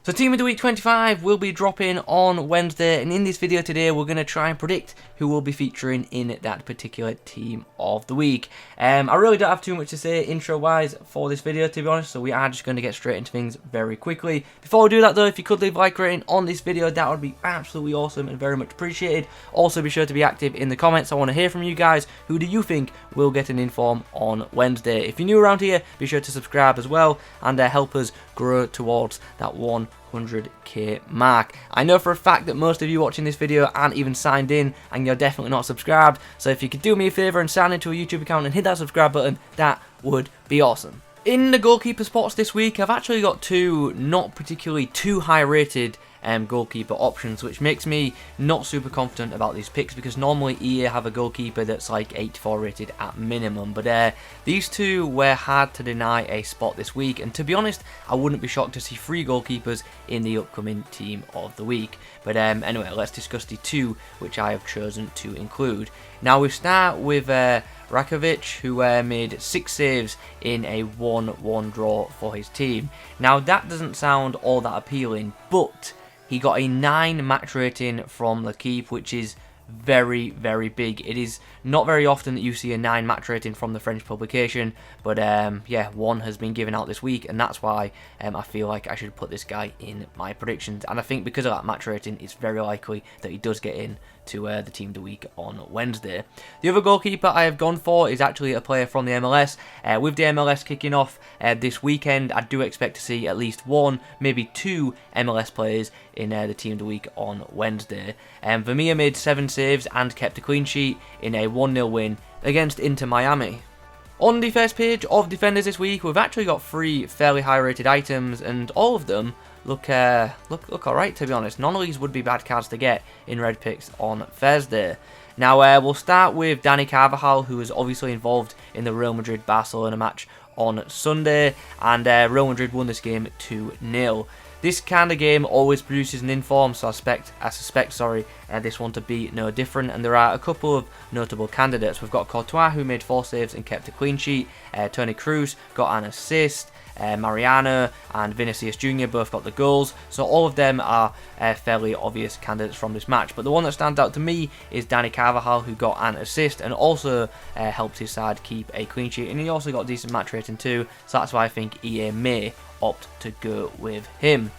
So Team of the Week 25 will be dropping on Wednesday, and in this video today we're going to try and predict who will be featuring in that particular Team of the Week. I really don't have too much to say intro wise for this video, to be honest, so we are just going to get straight into things very quickly. Before we do that though, if you could leave a like rating on this video, that would be absolutely awesome and very much appreciated. Also be sure to be active in the comments. I want to hear from you guys. Who do you think will get an inform on Wednesday? If you're new around here, be sure to subscribe as well and help us grow towards that 100k mark. I know for a fact that most of you watching this video aren't even signed in and you're definitely not subscribed, so if you could do me a favour and sign into a YouTube account and hit that subscribe button, that would be awesome. In the goalkeeper spots this week, I've actually got two not particularly too high rated goalkeeper options, which makes me not super confident about these picks because normally EA have a goalkeeper that's like 84 rated at minimum, but these two were hard to deny a spot this week, and to be honest I wouldn't be shocked to see 3 goalkeepers in the upcoming Team of the Week. But anyway, let's discuss the 2 which I have chosen to include. Now we start with Rakovic, who made 6 saves in a 1-1 draw for his team. Now that doesn't sound all that appealing, but he got a 9 match rating from L'Équipe, which is very, very big. It is not very often that you see a 9 match rating from the French publication, but yeah, 1 has been given out this week, and that's why I feel like I should put this guy in my predictions. And I think because of that match rating, it's very likely that he does get in to the Team of the Week on Wednesday. The other goalkeeper I have gone for is actually a player from the MLS. With the MLS kicking off this weekend, I do expect to see at least 1, maybe 2 MLS players in the Team of the Week on Wednesday. Vermeer made 7 saves and kept a clean sheet in a 1-0 win against Inter Miami. On the first page of defenders this week, we've actually got 3 fairly high rated items, and all of them look alright, to be honest. None of these would be bad cards to get in red picks on Thursday. Now we'll start with Dani Carvajal, who was obviously involved in the Real Madrid-Barcelona match on Sunday, and Real Madrid won this game 2-0. This kind of game always produces an inform, so I suspect this one to be no different, and there are a couple of notable candidates. We've got Courtois, who made 4 saves and kept a clean sheet. Toni Kroos got an assist. Mariano and Vinicius Jr. both got the goals, so all of them are fairly obvious candidates from this match. But the one that stands out to me is Dani Carvajal, who got an assist and also helped his side keep a clean sheet, and he also got a decent match rating too, so that's why I think EA may opt to go with him.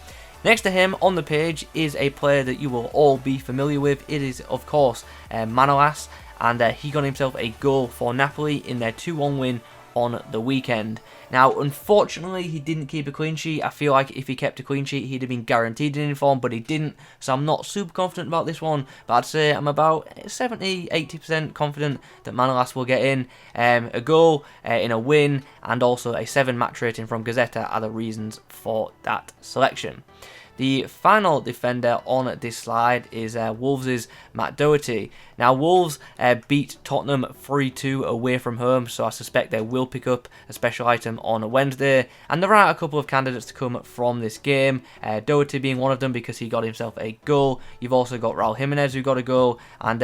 Next to him on the page is a player that you will all be familiar with. It is of course Manolas, and he got himself a goal for Napoli in their 2-1 win on the weekend. Now unfortunately he didn't keep a clean sheet. I feel like if he kept a clean sheet he'd have been guaranteed an inform, but he didn't, so I'm not super confident about this one, but I'd say I'm about 70-80% confident that Manolas will get in. A goal in a win and also a 7 match rating from Gazzetta are the reasons for that selection. The final defender on this slide is Wolves' Matt Doherty. Now Wolves beat Tottenham 3-2 away from home, so I suspect they will pick up a special item on a Wednesday, and there are a couple of candidates to come from this game, Doherty being one of them because he got himself a goal. You've also got Raul Jimenez, who got a goal, and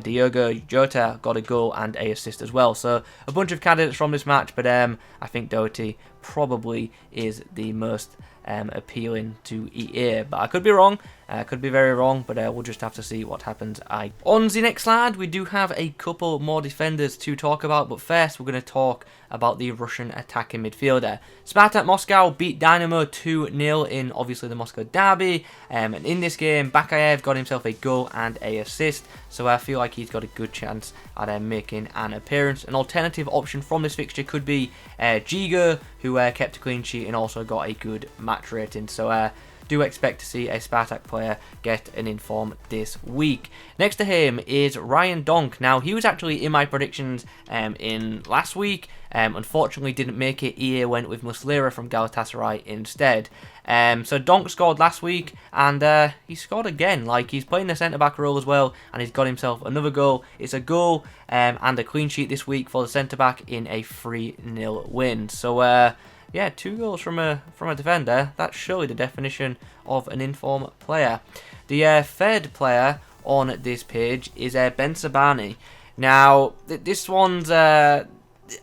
Diogo Jota got a goal and a assist as well. So a bunch of candidates from this match, but I think Doherty probably is the most appealing to EA, but I could be wrong. I could be very wrong, but we'll just have to see what happens. On the next slide, we do have a couple more defenders to talk about, but first we're going to talk about the Russian attacking midfielder. Spartak Moscow beat Dynamo 2-0 in obviously the Moscow derby, and in this game Bakayev got himself a goal and a assist, so I feel like he's got a good chance at making an appearance. An alternative option from this fixture could be Giga, who kept a clean sheet and also got a good match rating, so do expect to see a Spartak player get an inform this week. Next to him is Ryan Donk. Now he was actually in my predictions in last week, unfortunately didn't make it. EA went with Muslera from Galatasaray instead. So Donk scored last week, and he scored again. Like, he's playing the centre-back role as well, and he's got himself another goal. It's a goal and a clean sheet this week for the centre-back in a 3-0 win. So yeah, 2 goals from a defender. That's surely the definition of an inform player. The third player on this page is Ben Sabani. Now, this one's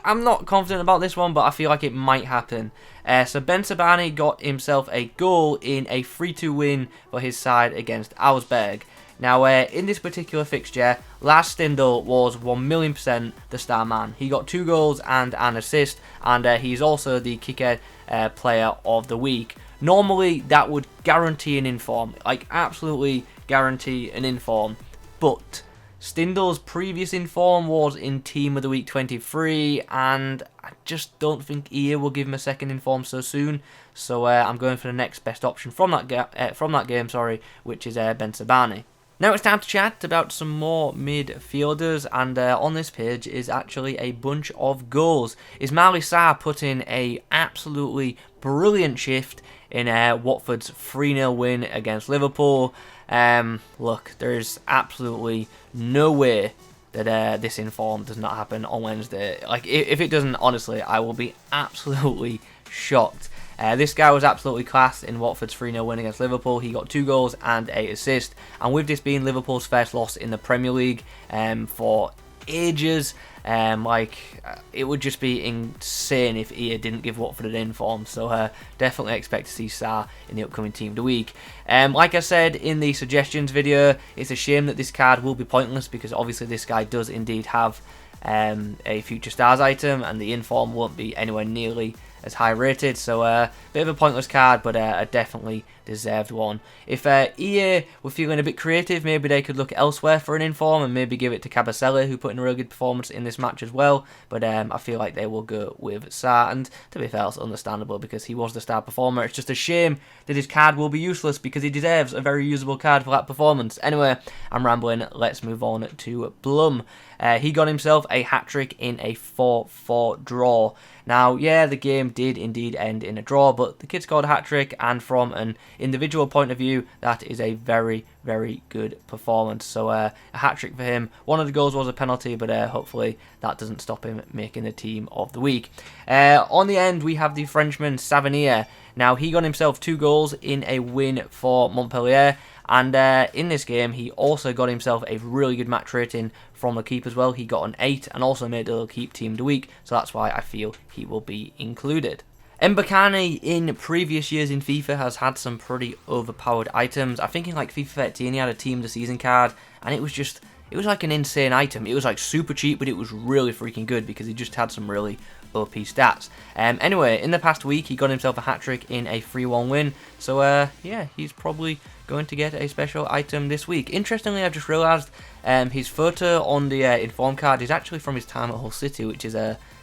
I'm not confident about this one, but I feel like it might happen. So Mbappe got himself a goal in a 3-2 win for his side against Augsburg. Now, in this particular fixture, Lars Stindl was 1,000,000% the star man. He got 2 goals and an assist, and he's also the kicker player of the week. Normally, that would guarantee an inform, like absolutely guarantee an inform, but Stindl's previous inform was in Team of the Week 23, and I just don't think EA will give him a second inform so soon. So I'm going for the next best option from that game, which is Mbappe. Now it's time to chat about some more midfielders, and on this page is actually a bunch of goals. Ismail Sarr put in a absolutely brilliant shift in Watford's 3-0 win against Liverpool. Look, there's absolutely no way that this inform does not happen on Wednesday. Like, if it doesn't, honestly, I will be absolutely shocked. This guy was absolutely class in Watford's 3-0 win against Liverpool. He got 2 goals and 8 assists. And with this being Liverpool's first loss in the Premier League for ages, it would just be insane if EA didn't give Watford an inform. So definitely expect to see Sarr in the upcoming Team of the Week. Like I said in the suggestions video, it's a shame that this card will be pointless, because obviously this guy does indeed have a Future Stars item, and the inform won't be anywhere nearly as high rated, so a bit of a pointless card, but a definitely deserved one. If EA were feeling a bit creative, maybe they could look elsewhere for an inform and maybe give it to Cabasella, who put in a really good performance in this match as well, but I feel like they will go with Sarr, and to be fair, it's understandable because he was the star performer. It's just a shame that his card will be useless because he deserves a very usable card for that performance. Anyway, I'm rambling, let's move on to Blum. He got himself a hat-trick in a 4-4 draw. Now, yeah, the game did indeed end in a draw, but the kid scored a hat-trick, and from an individual point of view, that is a very, very good performance. So a hat-trick for him. One of the goals was a penalty, but hopefully that doesn't stop him making the Team of the Week. On the end, we have the Frenchman Savanier. Now, he got himself 2 goals in a win for Montpellier, and in this game, he also got himself a really good match rating from the keep as well. He got an 8 and also made the keep Team of the Week, so that's why I feel he will be included. Mbappe in previous years in FIFA has had some pretty overpowered items. I think in like FIFA 13 he had a Team of the Season card, and it was like an insane item. It was like super cheap, but it was really freaking good because he just had some really OP stats. Anyway, in the past week he got himself a hat-trick in a 3-1 win, so yeah, he's probably going to get a special item this week. Interestingly, I've just realised his photo on the inform card is actually from his time at Hull City, which is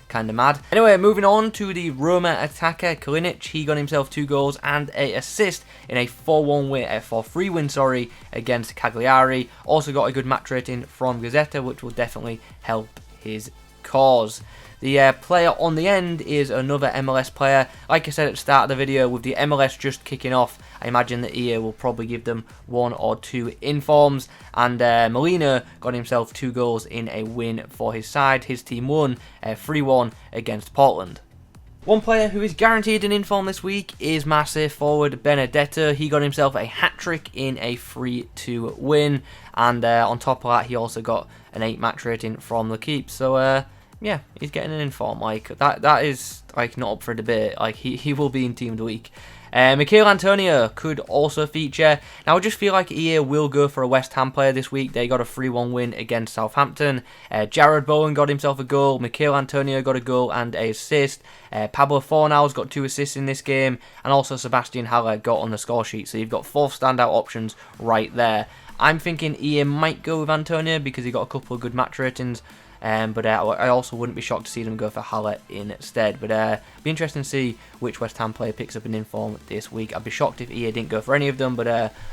kind of mad. Anyway, moving on to the Roma attacker Killian. He got himself 2 goals and an assist in a 4-1 win, 4-3 win, against Cagliari. Also got a good match rating from Gazzetta, which will definitely help his cause. The player on the end is another MLS player. Like I said at the start of the video, with the MLS just kicking off, I imagine that EA will probably give them 1 or 2 informs. And Molina got himself 2 goals in a win for his side. His team won 3-1 against Portland. One player who is guaranteed an inform this week is massive forward Benedetto. He got himself a hat-trick in a 3-2 win. And on top of that, he also got an 8 match rating from the keep. So, yeah, he's getting an inform. Like, that is like not up for debate. Like, he will be in Team of the Week. Michail Antonio could also feature. Now, I just feel like EA will go for a West Ham player this week. They got a 3-1 win against Southampton. Jared Bowen got himself a goal. Michail Antonio got a goal and an assist. Pablo Fornal's got 2 assists in this game. And also Sebastian Haller got on the score sheet. So you've got 4 standout options right there. I'm thinking EA might go with Antonio because he got a couple of good match ratings. But I also wouldn't be shocked to see them go for Haller instead. But be interesting to see which West Ham player picks up an inform this week. I'd be shocked if EA didn't go for any of them, but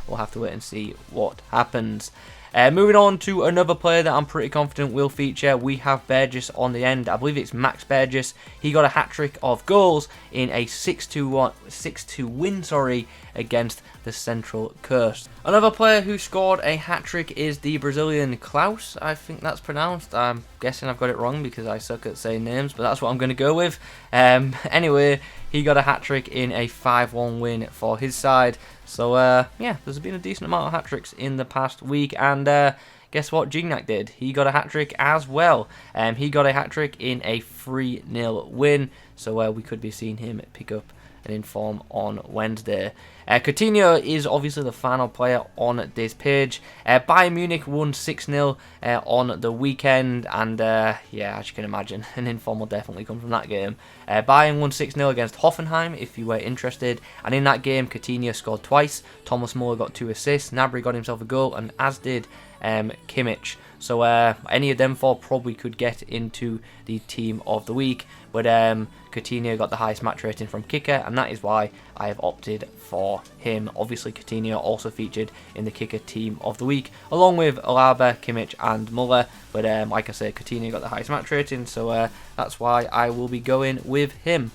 we'll have to wait and see what happens. Moving on to another player that I'm pretty confident will feature, we have Burgess on the end. I believe it's Max Burgess. He got a hat-trick of goals in a 6-2 win, against the Central Coast. Another player who scored a hat-trick is the Brazilian Klaus. I think that's pronounced. I'm guessing I've got it wrong because I suck at saying names, but that's what I'm going to go with. Anyway, he got a hat-trick in a 5-1 win for his side. So, yeah, there's been a decent amount of hat-tricks in the past week, and guess what Gignac did? He got a hat-trick as well. He got a hat-trick in a 3-0 win, so we could be seeing him pick up an inform on Wednesday. Coutinho is obviously the final player on this page. Bayern Munich won 6-0 on the weekend, and yeah, as you can imagine, an inform will definitely come from that game. Bayern won 6-0 against Hoffenheim, if you were interested, and in that game, Coutinho scored twice, Thomas Muller got 2 assists, Gnabry got himself a goal, and as did Kimmich. So any of them 4 probably could get into the team of the week, but Coutinho got the highest match rating from Kicker, and that is why I have opted for him. Obviously, Coutinho also featured in the Kicker team of the week, along with Alaba, Kimmich, and Muller. But like I said, Coutinho got the highest match rating, so that's why I will be going with him.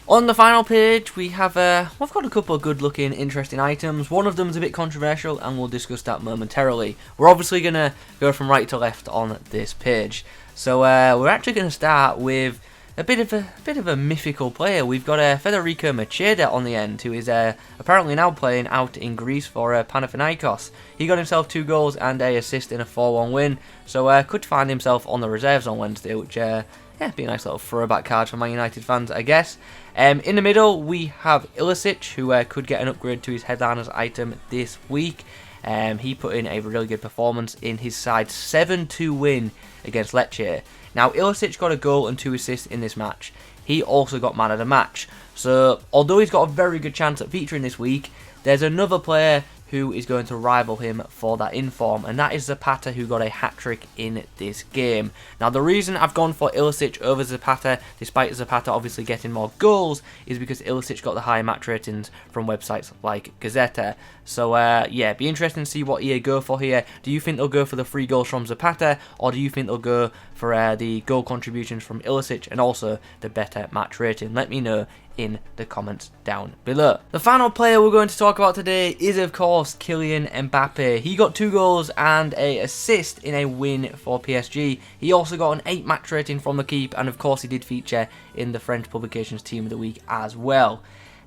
On the final page, we've got a couple of good-looking, interesting items. One of them is a bit controversial, and we'll discuss that momentarily. We're obviously going to go from right to left on this page. So we're actually going to start with a bit of a mythical player. We've got Federico Macheda on the end, who is apparently now playing out in Greece for Panathinaikos. He got himself 2 goals and a assist in a 4-1 win, so could find himself on the reserves on Wednesday, which yeah, be a nice little throwback card for Man United fans, I guess. In the middle, we have Ilicic, who could get an upgrade to his headliners item this week. He put in a really good performance in his side's 7-2 win against Lecce. Now, Ilicic got a goal and 2 assists in this match. He also got man of the match. So, although he's got a very good chance at featuring this week, there's another player who is going to rival him for that inform, and that is Zapata, who got a hat-trick in this game. Now, the reason I've gone for Ilicic over Zapata, despite Zapata obviously getting more goals, is because Ilicic got the higher match ratings from websites like Gazzetta. So, yeah, be interesting to see what EA go for here. Do you think they'll go for the 3 goals from Zapata, or do you think they'll go for the goal contributions from Ilicic and also the better match rating? Let me know in the comments down below. The final player we're going to talk about today is, of course, Killian Mbappe. He got 2 goals and an assist in a win for PSG. He also got an 8 match rating from the keep, and of course he did feature in the French publications team of the week as well.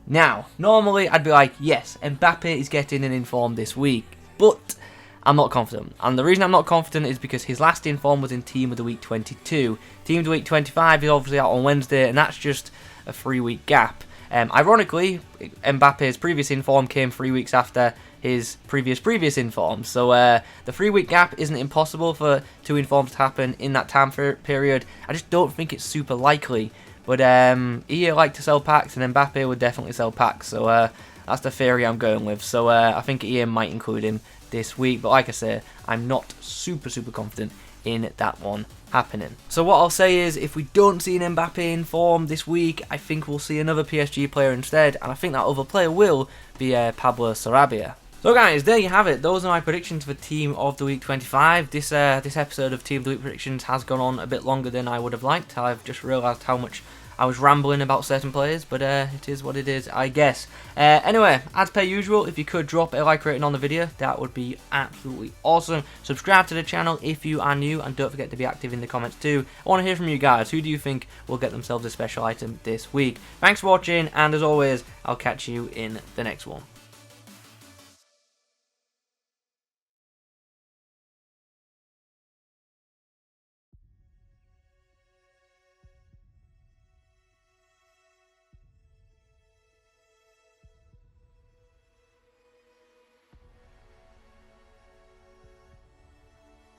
Now, normally I'd be like, yes, Mbappe is getting an inform this week, but I'm not confident. And the reason I'm not confident is because his last inform was in Team of the Week 22. Team of the Week 25 is obviously out on Wednesday, and that's just a 3-week gap. Ironically, Mbappe's previous inform came 3 weeks after his previous inform. So the 3-week gap isn't impossible for 2 informs to happen in that time period. I just don't think it's super likely. But EA like to sell packs, and Mbappe would definitely sell packs. So that's the theory I'm going with. So I think EA might include him this week. But like I say, I'm not super confident in that one happening. So what I'll say is, if we don't see an Mbappe in form this week, I think we'll see another PSG player instead, and I think that other player will be Pablo Sarabia. So guys, there you have it. Those are my predictions for Team of the Week 25. This episode of Team of the Week predictions has gone on a bit longer than I would have liked. I've just realised how much I was rambling about certain players, but it is what it is, I guess. Anyway, as per usual, if you could drop a like rating on the video, that would be absolutely awesome. Subscribe to the channel if you are new, and don't forget to be active in the comments too. I want to hear from you guys. Who do you think will get themselves a special item this week? Thanks for watching, and as always, I'll catch you in the next one.